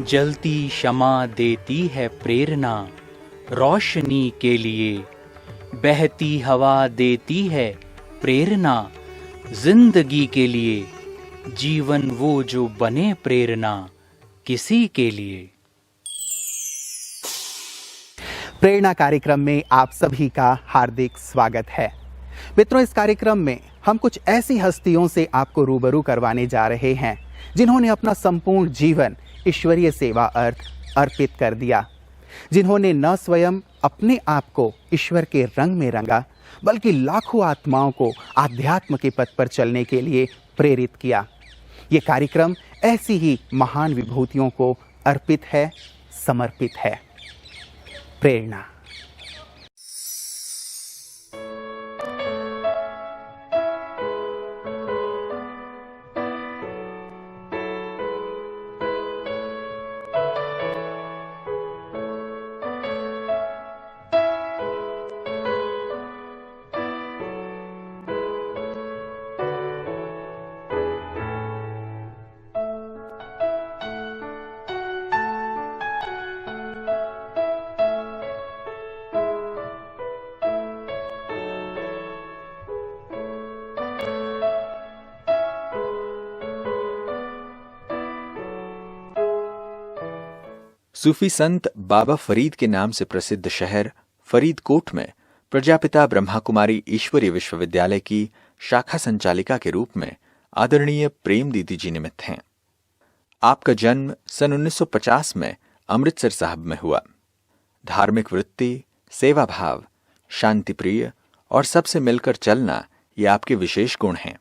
जलती क्षमा देती है प्रेरणा रोशनी के लिए, बहती हवा देती है प्रेरणा जिंदगी के लिए, जीवन वो जो बने प्रेरणा किसी के लिए। प्रेरणा कार्यक्रम में आप सभी का हार्दिक स्वागत है। मित्रों, इस कार्यक्रम में हम कुछ ऐसी हस्तियों से आपको रूबरू करवाने जा रहे हैं जिन्होंने अपना संपूर्ण जीवन ईश्वरीय सेवा अर्पित कर दिया, जिन्होंने न स्वयं अपने आप को ईश्वर के रंग में रंगा, बल्कि लाखों आत्माओं को आध्यात्म के पथ पर चलने के लिए प्रेरित किया। ये कार्यक्रम ऐसी ही महान विभूतियों को अर्पित है, समर्पित है। प्रेरणा। सूफी संत बाबा फरीद के नाम से प्रसिद्ध शहर फरीदकोट में प्रजापिता ब्रह्मा कुमारी ईश्वरीय विश्वविद्यालय की शाखा संचालिका के रूप में आदरणीय प्रेम दीदी जी निमित्त हैं। आपका जन्म सन 1950 में अमृतसर साहब में हुआ। धार्मिक वृत्ति, सेवा भाव, शांति प्रिय और सबसे मिलकर चलना ये आपके विशेष गुण हैं।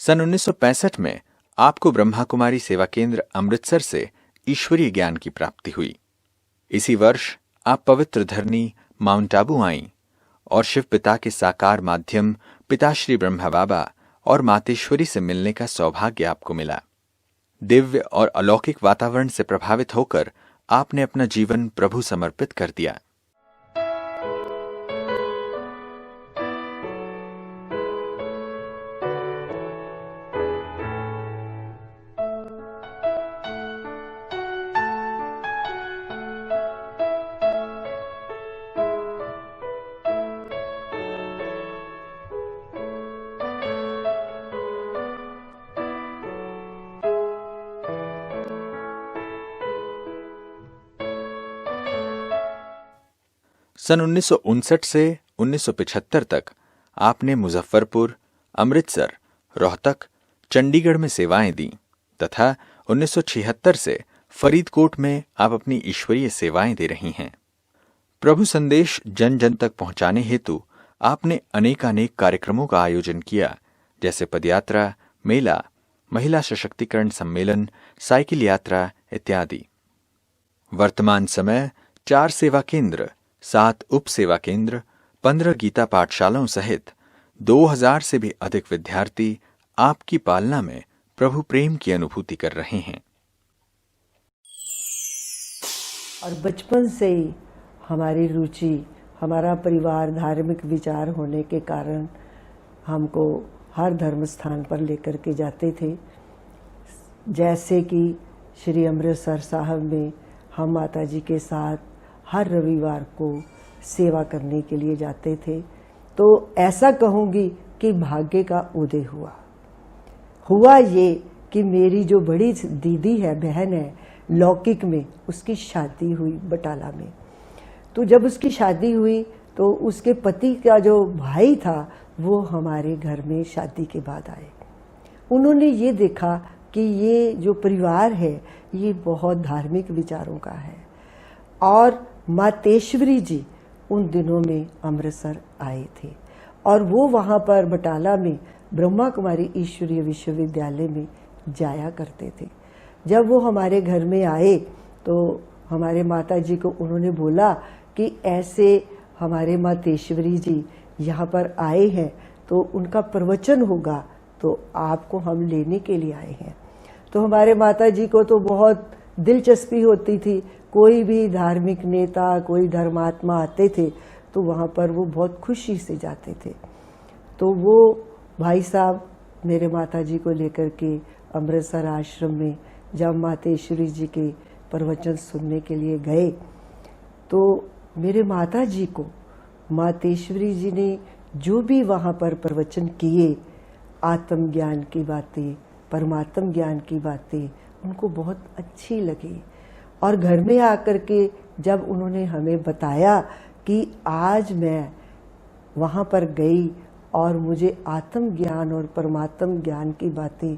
सन 1965 में आपको ब्रह्मा कुमारी सेवा केंद्र अमृतसर से ईश्वरीय ज्ञान की प्राप्ति हुई। इसी वर्ष आप पवित्र धरनी माउंट आबू आईं और शिव पिता के साकार माध्यम पिताश्री ब्रह्मा बाबा और मातेश्वरी से मिलने का सौभाग्य आपको मिला। दिव्य और अलौकिक वातावरण से प्रभावित होकर आपने अपना जीवन प्रभु समर्पित कर दिया। सन 1959 से 1975 तक आपने मुजफ्फरपुर, अमृतसर, रोहतक, चंडीगढ़ में सेवाएं दी तथा 1976 से फरीदकोट में आप अपनी ईश्वरीय सेवाएं दे रही हैं। प्रभु संदेश जन जन तक पहुंचाने हेतु आपने अनेकानेक कार्यक्रमों का आयोजन किया, जैसे पदयात्रा, मेला, महिला सशक्तिकरण सम्मेलन, साइकिल यात्रा इत्यादि। वर्तमान समय 4 सेवा केंद्र, 7 उप सेवा केंद्र, 15 गीता पाठशालाओं सहित 2000 से भी अधिक विद्यार्थी आपकी पालना में प्रभु प्रेम की अनुभूति कर रहे हैं। और बचपन से ही हमारी रुचि, हमारा परिवार धार्मिक विचार होने के कारण हमको हर धर्म स्थान पर लेकर के जाते थे। जैसे कि श्री अमृतसर साहब में हम माता जी के साथ हर रविवार को सेवा करने के लिए जाते थे। तो ऐसा कहूँगी कि भाग्य का उदय हुआ ये कि मेरी जो बड़ी दीदी है, बहन है, लौकिक में उसकी शादी हुई बटाला में। तो जब उसकी शादी हुई तो उसके पति का जो भाई था वो हमारे घर में शादी के बाद आए। उन्होंने ये देखा कि ये जो परिवार है ये बहुत धार्मिक विचारों का है और मातेश्वरी जी उन दिनों में अमृतसर आए थे और वो वहाँ पर बटाला में ब्रह्मा कुमारी ईश्वरीय विश्वविद्यालय में जाया करते थे। जब वो हमारे घर में आए तो हमारे माता जी को उन्होंने बोला कि ऐसे हमारे मातेश्वरी जी यहाँ पर आए हैं तो उनका प्रवचन होगा, तो आपको हम लेने के लिए आए हैं। तो हमारे माता जी को तो बहुत दिलचस्पी होती थी, कोई भी धार्मिक नेता, कोई धर्मात्मा आते थे तो वहाँ पर वो बहुत खुशी से जाते थे। तो वो भाई साहब मेरे माता जी को लेकर के अमृतसर आश्रम में जब मातेश्वरी जी के प्रवचन सुनने के लिए गए तो मेरे माता जी को मातेश्वरी जी ने जो भी वहाँ पर प्रवचन किए, आत्मज्ञान की बातें, परमात्म ज्ञान की बातें उनको बहुत अच्छी लगी। और घर में आकर के जब उन्होंने हमें बताया कि आज मैं वहाँ पर गई और मुझे आत्म ज्ञान और परमात्म ज्ञान की बातें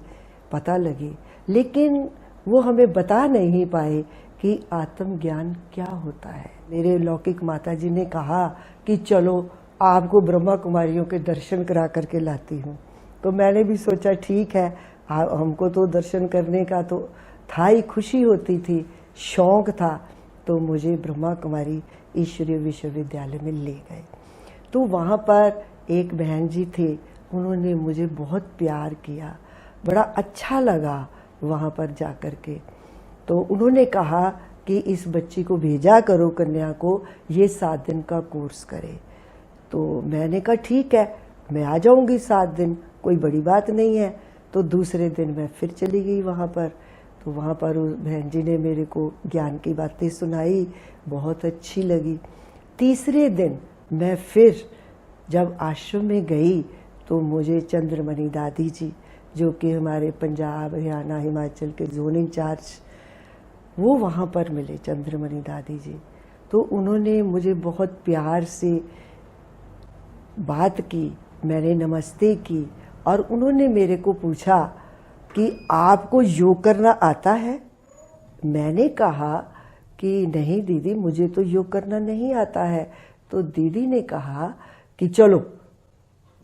पता लगी, लेकिन वो हमें बता नहीं पाए कि आत्म ज्ञान क्या होता है। मेरे लौकिक माता जी ने कहा कि चलो आपको ब्रह्मा कुमारियों के दर्शन करा करके लाती हूँ। तो मैंने भी सोचा ठीक है, हमको तो दर्शन करने का तो था ही, खुशी होती थी, शौक था। तो मुझे ब्रह्मा कुमारी ईश्वरीय विश्वविद्यालय में ले गए। तो वहाँ पर एक बहन जी थे, उन्होंने मुझे बहुत प्यार किया, बड़ा अच्छा लगा वहाँ पर जा कर के। तो उन्होंने कहा कि इस बच्ची को भेजा करो, कन्या को, ये 7 दिन का कोर्स करे। तो मैंने कहा ठीक है, मैं आ जाऊंगी 7 दिन, कोई बड़ी बात नहीं है। तो दूसरे दिन मैं फिर चली गई वहाँ पर। तो वहाँ पर उस बहन जी ने मेरे को ज्ञान की बातें सुनाई, बहुत अच्छी लगी। तीसरे दिन मैं फिर जब आश्रम में गई तो मुझे चंद्रमणि दादी जी, जो कि हमारे पंजाब, हरियाणा, हिमाचल के जोन इंचार्ज, वो वहाँ पर मिले, चंद्रमणि दादी जी। तो उन्होंने मुझे बहुत प्यार से बात की, मैंने नमस्ते की और उन्होंने मेरे को पूछा कि आपको योग करना आता है? मैंने कहा कि नहीं दीदी, मुझे तो योग करना नहीं आता है। तो दीदी ने कहा कि चलो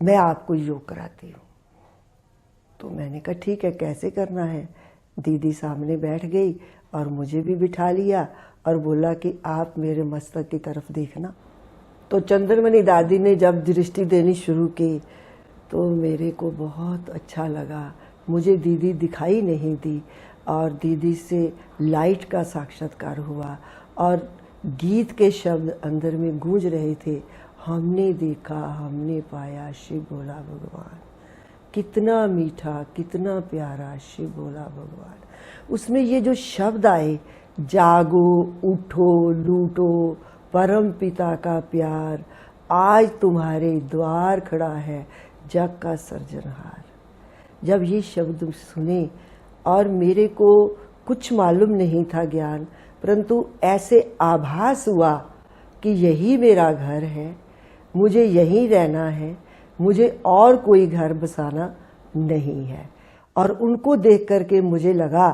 मैं आपको योग कराती हूँ। तो मैंने कहा ठीक है, कैसे करना है? दीदी सामने बैठ गई और मुझे भी बिठा लिया और बोला कि आप मेरे मस्तक की तरफ देखना। तो चंद्रमणि दादी ने जब दृष्टि देनी शुरू की तो मेरे को बहुत अच्छा लगा। मुझे दीदी दिखाई नहीं दी और दीदी से लाइट का साक्षात्कार हुआ और गीत के शब्द अंदर में गूंज रहे थे। हमने देखा, हमने पाया, शिव भोला भगवान, कितना मीठा, कितना प्यारा, शिव भोला भगवान। उसमें ये जो शब्द आए, जागो, उठो, लूटो, परम पिता का प्यार, आज तुम्हारे द्वार खड़ा है जग का सर्जनहार। जब ये शब्द सुने और मेरे को कुछ मालूम नहीं था ज्ञान, परंतु ऐसे आभास हुआ कि यही मेरा घर है, मुझे यहीं रहना है, मुझे और कोई घर बसाना नहीं है। और उनको देख करके मुझे लगा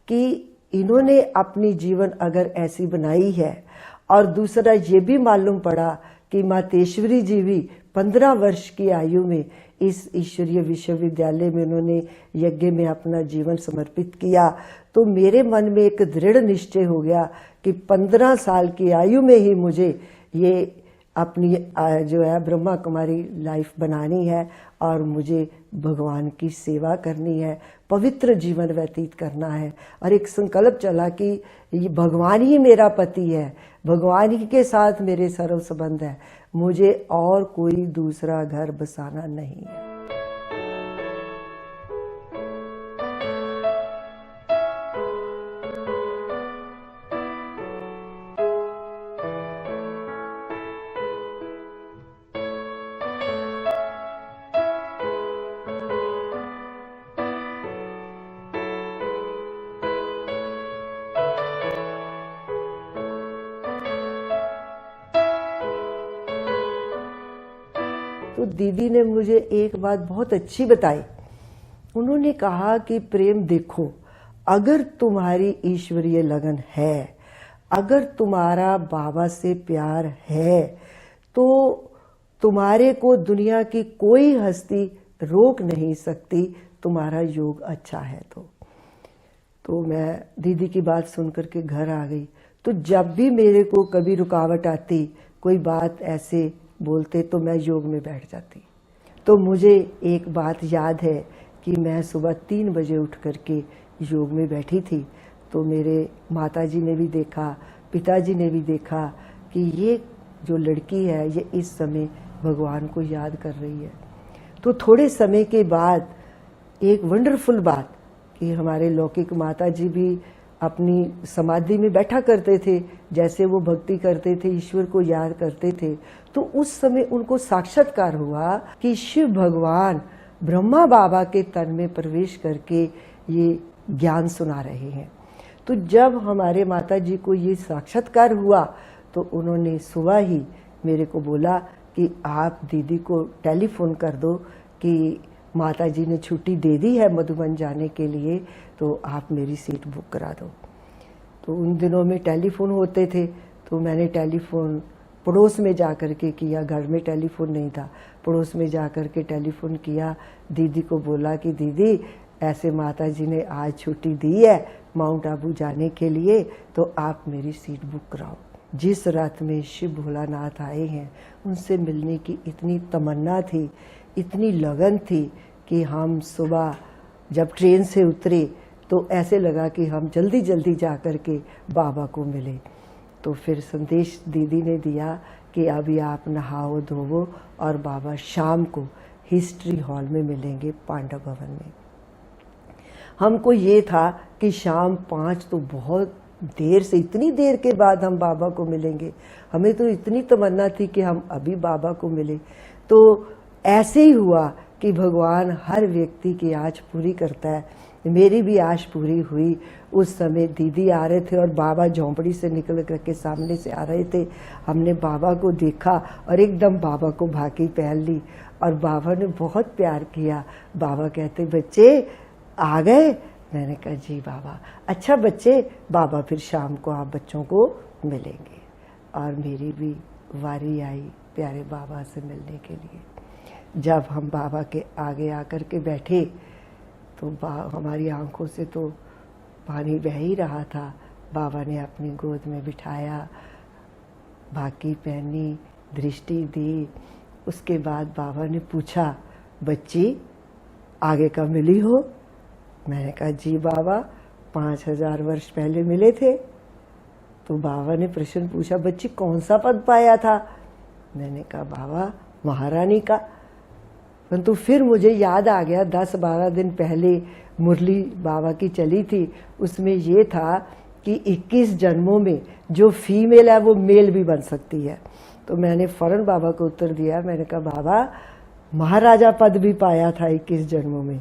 कि इन्होंने अपनी जीवन अगर ऐसी बनाई है। और दूसरा ये भी मालूम पड़ा कि मातेश्वरी जी भी 15 वर्ष की आयु में इस ईश्वरीय विश्वविद्यालय में उन्होंने यज्ञ में अपना जीवन समर्पित किया। तो मेरे मन में एक दृढ़ निश्चय हो गया कि 15 साल की आयु में ही मुझे ये अपनी जो है ब्रह्मा कुमारी लाइफ बनानी है और मुझे भगवान की सेवा करनी है, पवित्र जीवन व्यतीत करना है। और एक संकल्प चला कि ये भगवान ही मेरा पति है, भगवान ही के साथ मेरे सर्व संबंध है, मुझे और कोई दूसरा घर बसाना नहीं है। तो दीदी ने मुझे एक बात बहुत अच्छी बताई। उन्होंने कहा कि प्रेम देखो, अगर तुम्हारी ईश्वरीय लगन है, अगर तुम्हारा बाबा से प्यार है, तो तुम्हारे को दुनिया की कोई हस्ती रोक नहीं सकती, तुम्हारा योग अच्छा है। तो मैं दीदी की बात सुन करके घर आ गई। तो जब भी मेरे को कभी रुकावट आती, कोई बात ऐसे बोलते, तो मैं योग में बैठ जाती। तो मुझे एक बात याद है कि मैं सुबह 3 बजे उठ करके योग में बैठी थी। तो मेरे माताजी ने भी देखा, पिताजी ने भी देखा कि ये जो लड़की है ये इस समय भगवान को याद कर रही है। तो थोड़े समय के बाद एक वंडरफुल बात कि हमारे लौकिक माताजी भी अपनी समाधि में बैठा करते थे, जैसे वो भक्ति करते थे, ईश्वर को याद करते थे। तो उस समय उनको साक्षात्कार हुआ कि शिव भगवान ब्रह्मा बाबा के तन में प्रवेश करके ये ज्ञान सुना रहे हैं। तो जब हमारे माताजी को ये साक्षात्कार हुआ तो उन्होंने सुबह ही मेरे को बोला कि आप दीदी को टेलीफोन कर दो कि माताजी ने छुट्टी दे दी है मधुबन जाने के लिए, तो आप मेरी सीट बुक करा दो। तो उन दिनों में टेलीफोन होते थे, तो मैंने टेलीफोन पड़ोस में जा कर के किया, घर में टेलीफोन नहीं था। पड़ोस में जा कर के टेलीफोन किया, दीदी को बोला कि दीदी ऐसे माताजी ने आज छुट्टी दी है माउंट आबू जाने के लिए, तो आप मेरी सीट बुक कराओ। जिस रात में शिव भोलानाथ आए हैं उनसे मिलने की इतनी तमन्ना थी, इतनी लगन थी कि हम सुबह जब ट्रेन से उतरे तो ऐसे लगा कि हम जल्दी जल्दी जा कर के बाबा को मिले। तो फिर संदेश दीदी ने दिया कि अभी आप नहाओ धोवो और बाबा शाम को हिस्ट्री हॉल में मिलेंगे पांडव भवन में। हमको ये था कि शाम 5 तो बहुत देर से, इतनी देर के बाद हम बाबा को मिलेंगे। हमें तो इतनी तमन्ना थी कि हम अभी बाबा को मिले। तो ऐसे ही हुआ कि भगवान हर व्यक्ति की आश पूरी करता है। मेरी भी आश पूरी हुई। उस समय दीदी आ रहे थे और बाबा झोंपड़ी से निकल करके सामने से आ रहे थे। हमने बाबा को देखा और एकदम बाबा को भाकी पहन ली और बाबा ने बहुत प्यार किया। बाबा कहते बच्चे आ गए। मैंने कहा जी बाबा। अच्छा बच्चे, बाबा फिर शाम को आप बच्चों को मिलेंगे। और मेरी भी वारी आई प्यारे बाबा से मिलने के लिए। जब हम बाबा के आगे आकर के बैठे तो हमारी आंखों से तो पानी बह ही रहा था। बाबा ने अपनी गोद में बिठाया, भाकी पहनी, दृष्टि दी। उसके बाद बाबा ने पूछा बच्ची आगे कब मिली हो? मैंने कहा जी बाबा 5000 वर्ष पहले मिले थे। तो बाबा ने प्रश्न पूछा बच्ची कौन सा पद पाया था? मैंने कहा बाबा महारानी का। परंतु फिर मुझे याद आ गया 10-12 दिन पहले मुरली बाबा की चली थी, उसमें ये था कि 21 जन्मों में जो फीमेल है वो मेल भी बन सकती है। तो मैंने फौरन बाबा को उत्तर दिया, मैंने कहा बाबा महाराजा पद भी पाया था 21 जन्मों में।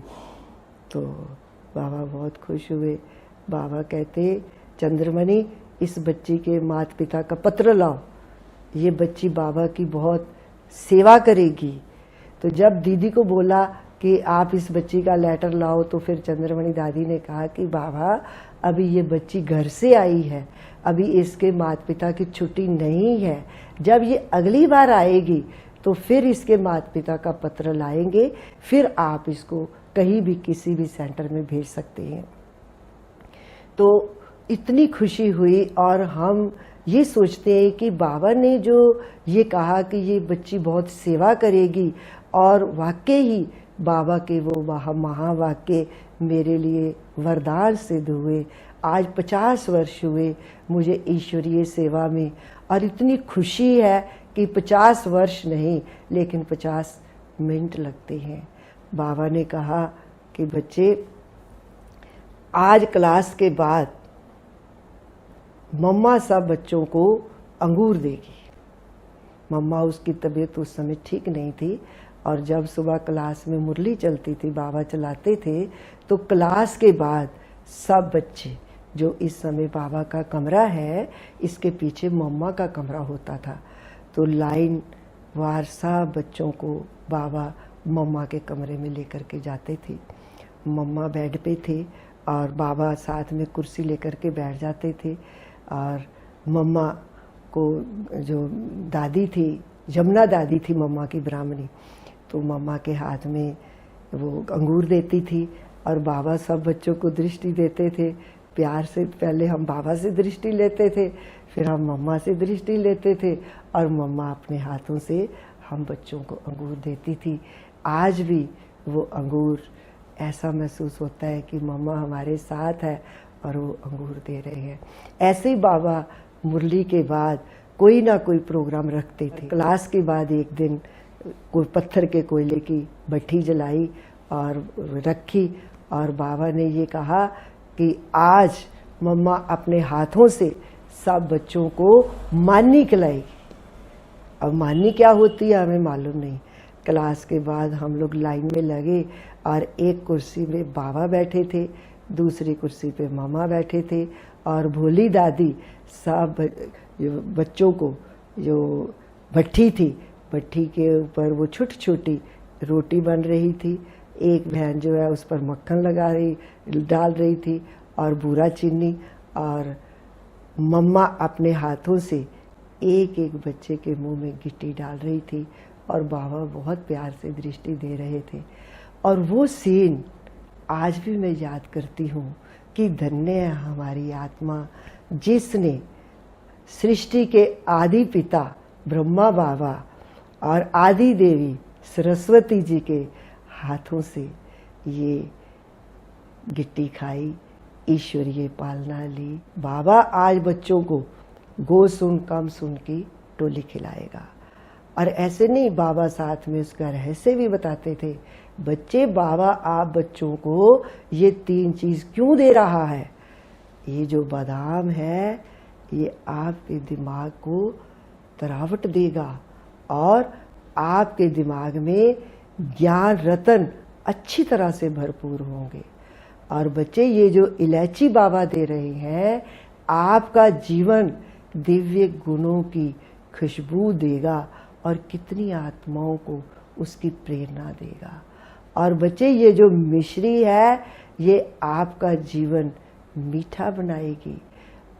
तो बाबा बहुत खुश हुए। बाबा कहते चंद्रमणि इस बच्ची के माता पिता का पत्र लाओ, ये बच्ची बाबा की बहुत सेवा करेगी। तो जब दीदी को बोला कि आप इस बच्ची का लेटर लाओ, तो फिर चंद्रमणि दादी ने कहा कि बाबा अभी ये बच्ची घर से आई है, अभी इसके माता पिता की छुट्टी नहीं है। जब ये अगली बार आएगी तो फिर इसके माता पिता का पत्र लाएंगे, फिर आप इसको कहीं भी किसी भी सेंटर में भेज सकते हैं। तो इतनी खुशी हुई। और हम ये सोचते हैं कि बाबा ने जो ये कहा कि ये बच्ची बहुत सेवा करेगी, और वाकई ही बाबा के वो महावाक्य मेरे लिए वरदान सिद्ध हुए। आज 50 वर्ष हुए मुझे ईश्वरीय सेवा में, और इतनी खुशी है कि 50 वर्ष नहीं लेकिन 50 मिनट लगते हैं। बाबा ने कहा कि बच्चे आज क्लास के बाद मम्मा सब बच्चों को अंगूर देगी। मम्मा उसकी तबीयत उस समय ठीक नहीं थी, और जब सुबह क्लास में मुरली चलती थी, बाबा चलाते थे, तो क्लास के बाद सब बच्चे, जो इस समय बाबा का कमरा है इसके पीछे मम्मा का कमरा होता था, तो लाइन वार सब बच्चों को बाबा मम्मा के कमरे में लेकर के जाते थे। मम्मा बेड पे थे और बाबा साथ में कुर्सी लेकर के बैठ जाते थे, और मम्मा को जो दादी थी यमुना दादी थी मम्मा की ब्राह्मणी, तो मम्मा के हाथ में वो अंगूर देती थी और बाबा सब बच्चों को दृष्टि देते थे। प्यार से पहले हम बाबा से दृष्टि लेते थे, फिर हम मम्मा से दृष्टि लेते थे और मम्मा अपने हाथों से हम बच्चों को अंगूर देती थी। आज भी वो अंगूर ऐसा महसूस होता है कि मम्मा हमारे साथ है और वो अंगूर दे रहे हैं। ऐसे ही बाबा मुरली के बाद कोई ना कोई प्रोग्राम रखते थे। क्लास के बाद एक दिन कोई पत्थर के कोयले की भट्ठी जलाई और रखी और बाबा ने ये कहा कि आज मम्मा अपने हाथों से सब बच्चों को मानी खिलाएगी। अब मानी क्या होती है हमें मालूम नहीं। क्लास के बाद हम लोग लाइन में लगे और एक कुर्सी में बाबा बैठे थे, दूसरी कुर्सी पे मम्मा बैठे थे और भोली दादी सब बच्चों को, जो भट्ठी थी, भट्ठी के ऊपर वो छोटी छोटी रोटी बन रही थी। एक बहन जो है उस पर मक्खन डाल रही थी और बूरा चीनी, और मम्मा अपने हाथों से एक एक बच्चे के मुंह में गिट्टी डाल रही थी और बाबा बहुत प्यार से दृष्टि दे रहे थे। और वो सीन आज भी मैं याद करती हूँ कि धन्य है हमारी आत्मा जिसने सृष्टि के आदि पिता ब्रह्मा बाबा और आदि देवी सरस्वती जी के हाथों से ये गिट्टी खाई, ईश्वरीय पालना ली। बाबा आज बच्चों को गो सुन कम सुन की टोली खिलाएगा। और ऐसे नहीं, बाबा साथ में उसका रहस्य भी बताते थे। बच्चे, बाबा आप बच्चों को ये 3 चीज क्यों दे रहा है? ये जो बादाम है ये आपके दिमाग को तरावट देगा और आपके दिमाग में ज्ञान रतन अच्छी तरह से भरपूर होंगे। और बच्चे, ये जो इलायची बाबा दे रहे हैं आपका जीवन दिव्य गुणों की खुशबू देगा और कितनी आत्माओं को उसकी प्रेरणा देगा। और बच्चे, ये जो मिश्री है ये आपका जीवन मीठा बनाएगी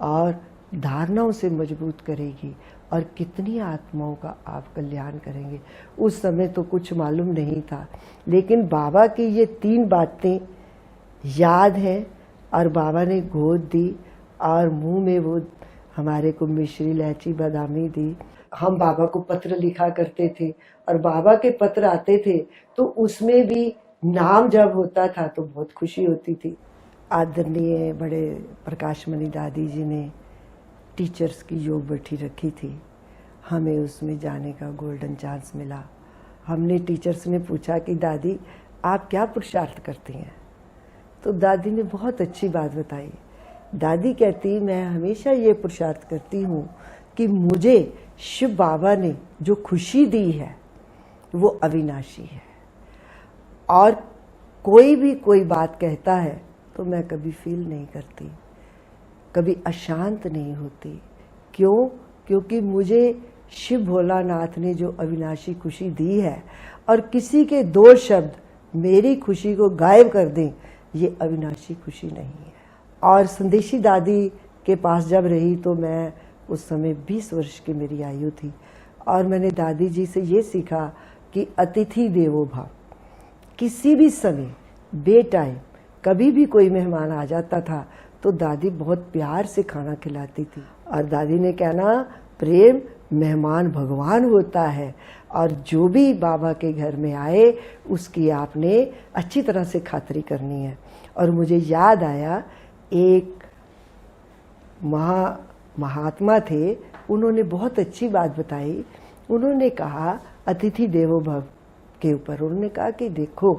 और धारणाओं से मजबूत करेगी और कितनी आत्माओं का आप कल्याण करेंगे। उस समय तो कुछ मालूम नहीं था, लेकिन बाबा की ये 3 बातें याद है और बाबा ने गोद दी और मुंह में वो हमारे को मिश्री इलायची बादामी दी। हम बाबा को पत्र लिखा करते थे और बाबा के पत्र आते थे तो उसमें भी नाम जब होता था तो बहुत खुशी होती थी। आदरणीय बड़े प्रकाशमणि दादी जी ने टीचर्स की योग बैठी रखी थी, हमें उसमें जाने का गोल्डन चांस मिला। हमने टीचर्स ने पूछा कि दादी आप क्या पुरुषार्थ करती हैं? तो दादी ने बहुत अच्छी बात बताई। दादी कहती, मैं हमेशा ये पुरुषार्थ करती हूँ कि मुझे शिव बाबा ने जो खुशी दी है वो अविनाशी है और कोई भी कोई बात कहता है तो मैं कभी फील नहीं करती, कभी अशांत नहीं होती। क्यों? क्योंकि मुझे शिव भोलानाथ ने जो अविनाशी खुशी दी है और किसी के 2 शब्द मेरी खुशी को गायब कर दें, ये अविनाशी खुशी नहीं है। और संदेशी दादी के पास जब रही तो मैं उस समय 20 वर्ष की मेरी आयु थी और मैंने दादी जी से ये सीखा कि अतिथि देवो भव। किसी भी समय बेटाइम कभी भी कोई मेहमान आ जाता था तो दादी बहुत प्यार से खाना खिलाती थी और दादी ने कहना, प्रेम मेहमान भगवान होता है और जो भी बाबा के घर में आए उसकी आपने अच्छी तरह से खातिरी करनी है। और मुझे याद आया, एक महात्मा थे, उन्होंने बहुत अच्छी बात बताई। उन्होंने कहा अतिथि देवो भव के ऊपर, उन्होंने कहा कि देखो,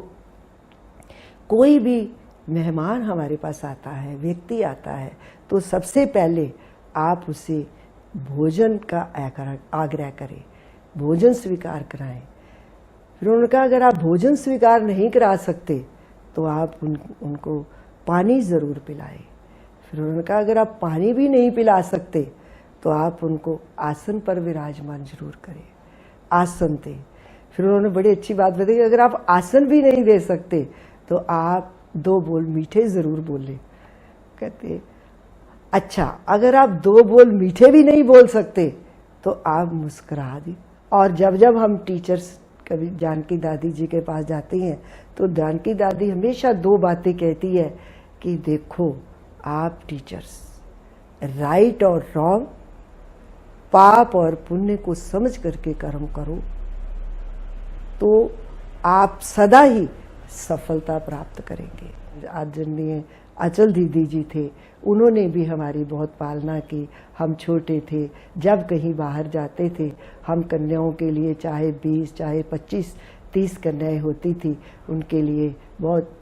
कोई भी मेहमान हमारे पास आता है, व्यक्ति आता है, तो सबसे पहले आप उसे भोजन का आग्रह करें, भोजन स्वीकार कराएं। फिर उन्होंने कहा अगर आप भोजन स्वीकार नहीं करा सकते तो आप उनको पानी ज़रूर पिलाएं। फिर उन्होंने कहा अगर आप पानी भी नहीं पिला सकते तो आप उनको आसन पर विराजमान जरूर करें, आसन दें। फिर उन्होंने बड़ी अच्छी बात बताई, अगर आप आसन भी नहीं दे सकते तो आप 2 बोल मीठे ज़रूर बोलें। कहते अच्छा, अगर आप 2 बोल मीठे भी नहीं बोल सकते तो आप मुस्कुरा दें और जब जब हम टीचर्स कभी जानकी दादी जी के पास जाती हैं तो जानकी दादी हमेशा 2 बातें कहती है कि देखो आप टीचर्स राइट और रॉन्ग, पाप और पुण्य को समझ करके कर्म करो तो आप सदा ही सफलता प्राप्त करेंगे। आदरणीय अचल दीदी जी थे, उन्होंने भी हमारी बहुत पालना की। हम छोटे थे, जब कहीं बाहर जाते थे, हम कन्याओं के लिए चाहे 20 चाहे 25 30 कन्याएं होती थी, उनके लिए बहुत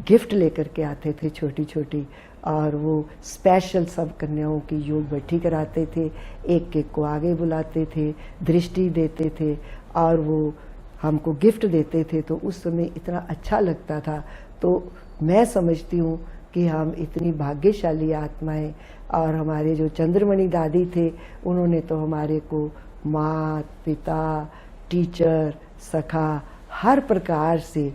गिफ्ट लेकर के आते थे छोटी छोटी, और वो स्पेशल सब कन्याओं की योग बैठी कराते थे, एक एक को आगे बुलाते थे, दृष्टि देते थे और वो हमको गिफ्ट देते थे। तो उस समय इतना अच्छा लगता था। तो मैं समझती हूँ कि हम इतनी भाग्यशाली आत्माएं, और हमारे जो चंद्रमणि दादी थे उन्होंने तो हमारे को माँ पिता टीचर सखा हर प्रकार से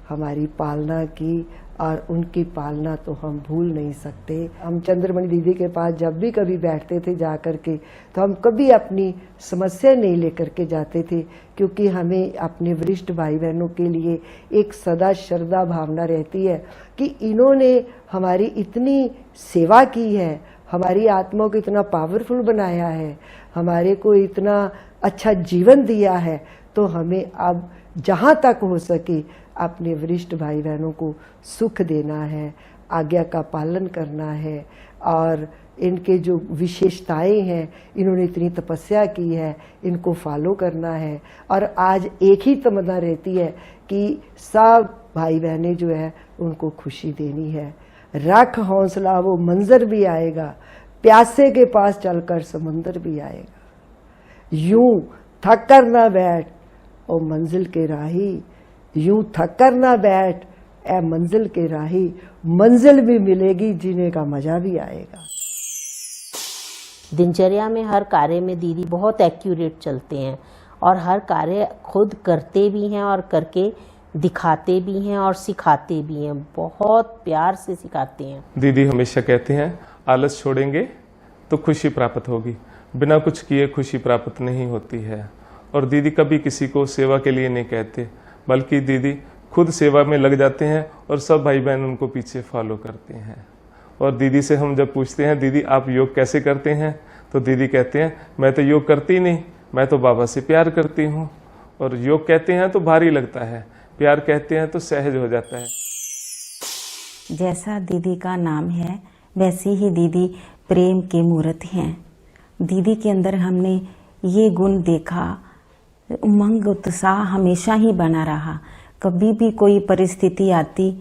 हमारी पालना की, और उनकी पालना तो हम भूल नहीं सकते। हम चंद्रमणि दीदी के पास जब भी कभी बैठते थे जा कर के, तो हम कभी अपनी समस्या नहीं लेकर के जाते थे, क्योंकि हमें अपने वरिष्ठ भाई बहनों के लिए एक सदा श्रद्धा भावना रहती है कि इन्होंने हमारी इतनी सेवा की है, हमारी आत्मा को इतना पावरफुल बनाया है, हमारे को इतना अच्छा जीवन दिया है, तो हमें अब जहाँ तक हो सके अपने वरिष्ठ भाई बहनों को सुख देना है, आज्ञा का पालन करना है, और इनके जो विशेषताएं हैं, इन्होंने इतनी तपस्या की है, इनको फॉलो करना है। और आज एक ही तमन्ना रहती है कि सब भाई बहनें जो है उनको खुशी देनी है। रख हौसला वो मंजर भी आएगा, प्यासे के पास चलकर समुंदर भी आएगा। यूं थक कर ना बैठ ओ मंजिल के राही, यूं थक कर ना बैठ ए मंजिल के राही, मंजिल भी मिलेगी जीने का मजा भी आएगा। दिनचर्या में हर कार्य में दीदी बहुत एक्यूरेट चलते हैं, और हर कार्य खुद करते भी हैं और करके दिखाते भी हैं और सिखाते भी हैं, बहुत प्यार से सिखाते हैं। दीदी हमेशा कहते हैं आलस छोड़ेंगे तो खुशी प्राप्त होगी, बिना कुछ किए खुशी प्राप्त नहीं होती है। और दीदी कभी किसी को सेवा के लिए नहीं कहते, बल्कि दीदी खुद सेवा में लग जाते हैं और सब भाई बहन उनको पीछे फॉलो करते हैं। और दीदी से हम जब पूछते हैं दीदी आप योग कैसे करते हैं, तो दीदी कहते हैं मैं तो योग करती नहीं, मैं तो बाबा से प्यार करती हूँ। और योग कहते हैं तो भारी लगता है, प्यार कहते हैं तो सहज हो जाता है। जैसा दीदी का नाम है वैसे ही दीदी प्रेम के मूर्त हैं। दीदी के अंदर हमने ये गुण देखा, उमंग उत्साह हमेशा ही बना रहा। कभी भी कोई परिस्थिति आती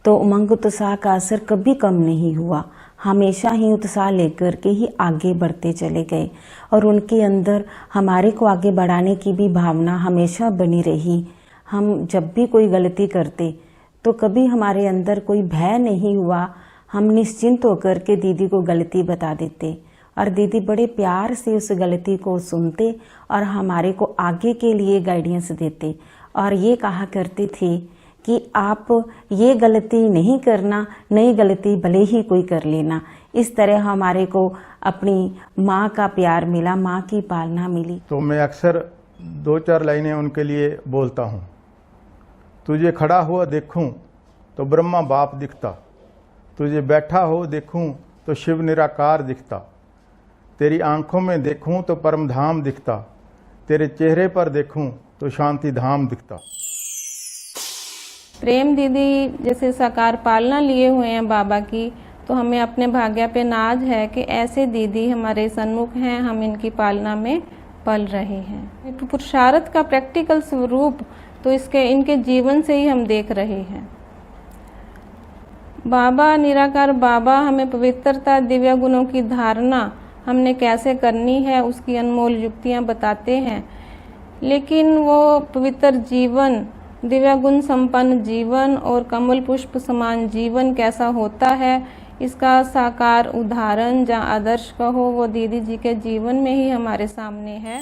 तो उमंग उत्साह का असर कभी कम नहीं हुआ, हमेशा ही उत्साह लेकर के ही आगे बढ़ते चले गए। और उनके अंदर हमारे को आगे बढ़ाने की भी भावना हमेशा बनी रही। हम जब भी कोई गलती करते तो कभी हमारे अंदर कोई भय नहीं हुआ, हम निश्चिंत होकर के दीदी को गलती बता देते, और दीदी बड़े प्यार से उस गलती को सुनते और हमारे को आगे के लिए गाइडेंस देते। और ये कहा करते थे कि आप ये गलती नहीं करना, नई गलती भले ही कोई कर लेना। इस तरह हमारे को अपनी माँ का प्यार मिला, माँ की पालना मिली। तो मैं अक्सर 2-4 लाइनें उनके लिए बोलता हूँ। तुझे खड़ा हुआ देखूं तो ब्रह्मा बाप दिखता, तुझे बैठा हो देखूं तो शिव निराकार दिखता, तेरी आंखों में देखूं तो परम धाम दिखता, तेरे चेहरे पर देखूं तो शांति धाम दिखता। प्रेम दीदी जैसे साकार पालना लिए हुए हैं बाबा की, तो हमें अपने भाग्य पे नाज है कि ऐसे दीदी हमारे सन्मुख हैं, हम इनकी पालना में पल रहे हैं। पुरुषार्थ का प्रैक्टिकल स्वरूप तो इनके जीवन से ही हम देख रहे हैं। बाबा निराकार बाबा हमें पवित्रता दिव्य गुणों की धारणा हमने कैसे करनी है उसकी अनमोल युक्तियां बताते हैं, लेकिन वो पवित्र जीवन, दिव्य गुण संपन्न जीवन और कमल पुष्प समान जीवन कैसा होता है, इसका साकार उदाहरण या आदर्श कहो वो दीदी जी के जीवन में ही हमारे सामने है।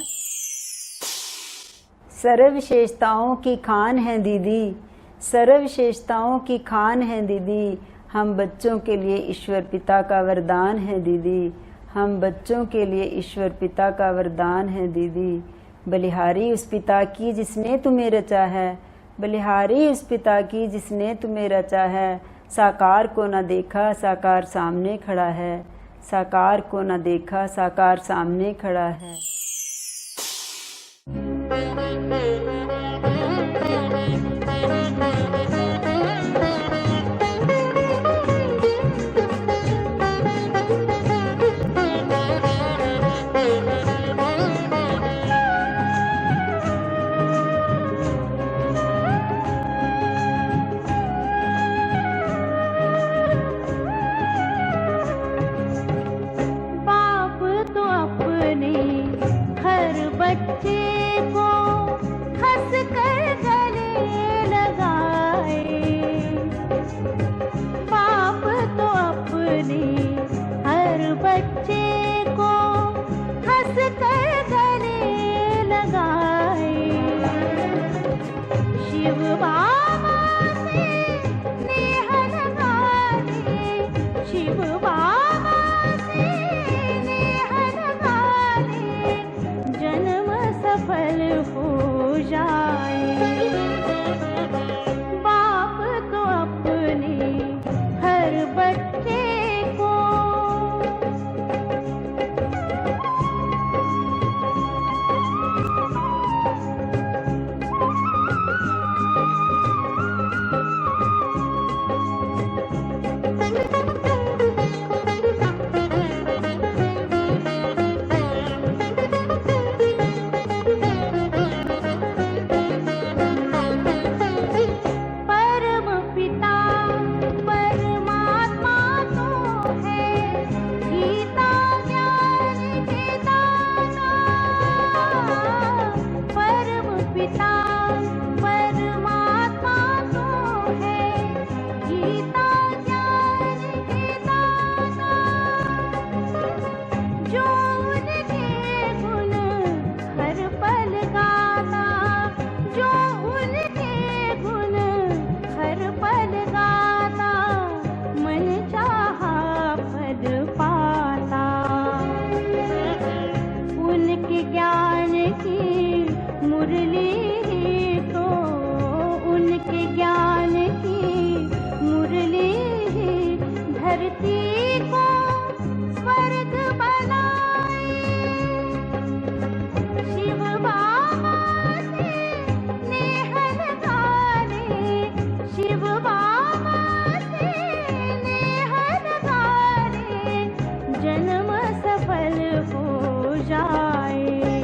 सर्व विशेषताओं की खान है दीदी, सर्व विशेषताओं की खान है दीदी, हम बच्चों के लिए ईश्वर पिता का वरदान है दीदी, हम बच्चों के लिए ईश्वर पिता का वरदान है दीदी। बलिहारी उस पिता की जिसने तुम्हें रचा है, बलिहारी उस पिता की जिसने तुम्हें रचा है। साकार को न देखा साकार सामने खड़ा है, साकार को न देखा साकार सामने खड़ा है। जन्म सफल हो जाए।